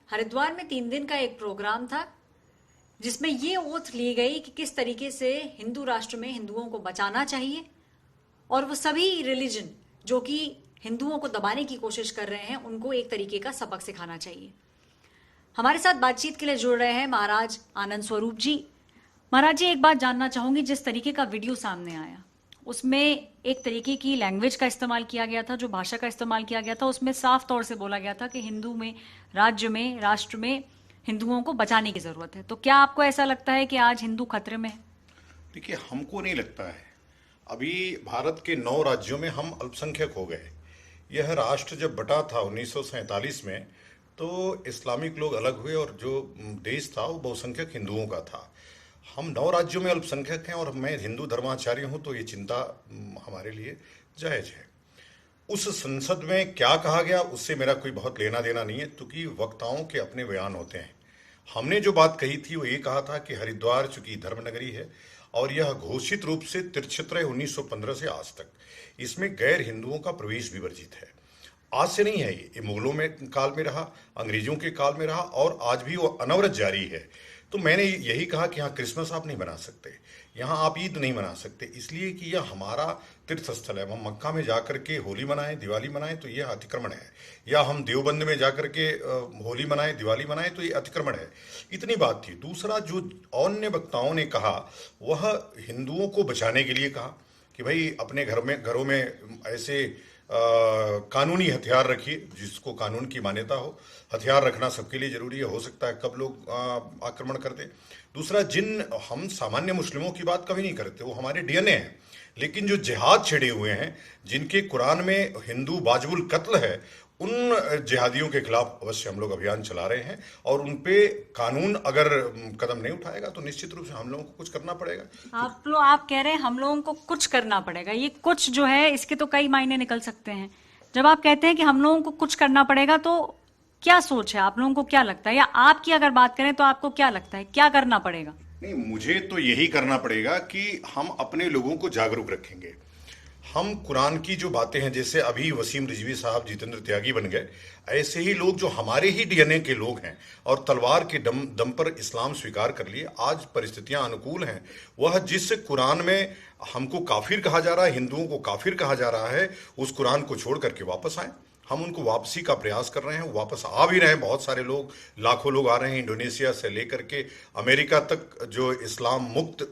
हरिद्वार में 3 दिन का एक प्रोग्राम था जिसमें ये ओथ ली गई कि किस तरीके से हिंदू राष्ट्र में हिंदुओं को बचाना चाहिए और वो सभी रिलीजन जो कि हिंदुओं को दबाने की कोशिश कर रहे हैं उनको एक तरीके का सबक सिखाना चाहिए। हमारे साथ बातचीत के लिए जुड़ रहे हैं महाराज आनंद स्वरूप जी। महाराज जी, एक बात जानना चाहूंगी, जिस तरीके का वीडियो सामने आया उसमें एक तरीके की लैंग्वेज का इस्तेमाल किया गया था, जो भाषा का इस्तेमाल किया गया था उसमें साफ तौर से बोला गया था कि हिंदू में, राज्य में, राष्ट्र में हिंदुओं को बचाने की जरूरत है। तो क्या आपको ऐसा लगता है कि आज हिंदू खतरे में है? देखिए, हमको नहीं लगता है। अभी भारत के 9 राज्यों में हम अल्पसंख्यक हो गए। यह राष्ट्र जब बटा था 1947 में, तो इस्लामिक लोग अलग हुए और जो देश था वो बहुसंख्यक हिंदुओं का था। हम 9 राज्यों में अल्पसंख्यक हैं और मैं हिंदू धर्माचार्य हूं, तो ये चिंता हमारे लिए जायज है। उस संसद में क्या कहा गया उससे मेरा कोई बहुत लेना देना नहीं है, क्योंकि वक्ताओं के अपने बयान होते हैं। हमने जो बात कही थी वो ये कहा था कि हरिद्वार चूंकि धर्मनगरी है और यह घोषित रूप से तीर्थक्षेत्र है 1915 से आज तक, इसमें गैर हिंदुओं का प्रवेश भी वर्जित है। आज से नहीं है, ये मुगलों में काल में रहा, अंग्रेजों के काल में रहा और आज भी वो अनवरत जारी है। तो मैंने यही कहा कि यहाँ क्रिसमस आप नहीं मना सकते, यहाँ आप ईद नहीं मना सकते, इसलिए कि यह हमारा तीर्थ स्थल है। हम मक्का में जाकर के होली मनाएं, दिवाली मनाएं तो यह अतिक्रमण है, या हम देवबंद में जाकर के होली मनाएं, दिवाली मनाएं तो ये अतिक्रमण है। इतनी बात थी। दूसरा, जो अन्य वक्ताओं ने कहा वह हिंदुओं को बचाने के लिए कहा कि भाई अपने घरों में ऐसे कानूनी हथियार रखिए, जिसको कानून की मान्यता हो। हथियार रखना सबके लिए जरूरी है, हो सकता है कब लोग आक्रमण कर दें। दूसरा, हम सामान्य मुस्लिमों की बात कभी नहीं करते, वो हमारे डीएनए हैं, लेकिन जो जिहाद छिड़े हुए हैं, जिनके कुरान में हिंदू वाजिबुल कत्ल है, उन जिहादियों के खिलाफ अवश्य हम लोग अभियान चला रहे हैं और उन पे कानून अगर कदम नहीं उठाएगा तो निश्चित रूप से हम लोगों को कुछ करना पड़ेगा। आप कह रहे हैं हम लोगों को कुछ करना पड़ेगा। ये कुछ जो है इसके तो कई मायने निकल सकते हैं। जब आप कहते हैं कि हम लोगों को कुछ करना पड़ेगा, तो क्या सोच है? आप लोगों को क्या लगता है, या आपकी अगर बात करें तो आपको क्या लगता है क्या करना पड़ेगा? नहीं, मुझे तो यही करना पड़ेगा कि हम अपने लोगों को जागरूक रखेंगे। हम कुरान की जो बातें हैं, जैसे अभी वसीम रिजवी साहब जितेंद्र त्यागी बन गए, ऐसे ही लोग जो हमारे ही डीएनए के लोग हैं और तलवार के दम पर इस्लाम स्वीकार कर लिए, आज परिस्थितियां अनुकूल हैं। वह जिस कुरान में हमको काफिर कहा जा रहा है, हिंदुओं को काफिर कहा जा रहा है, उस कुरान को छोड़ करके वापस आए। हम उनको वापसी का प्रयास कर रहे हैं, वापस आ भी रहे हैं। बहुत सारे लोग, लाखों लोग आ रहे हैं इंडोनेशिया से लेकर के अमेरिका तक, जो इस्लाम मुक्त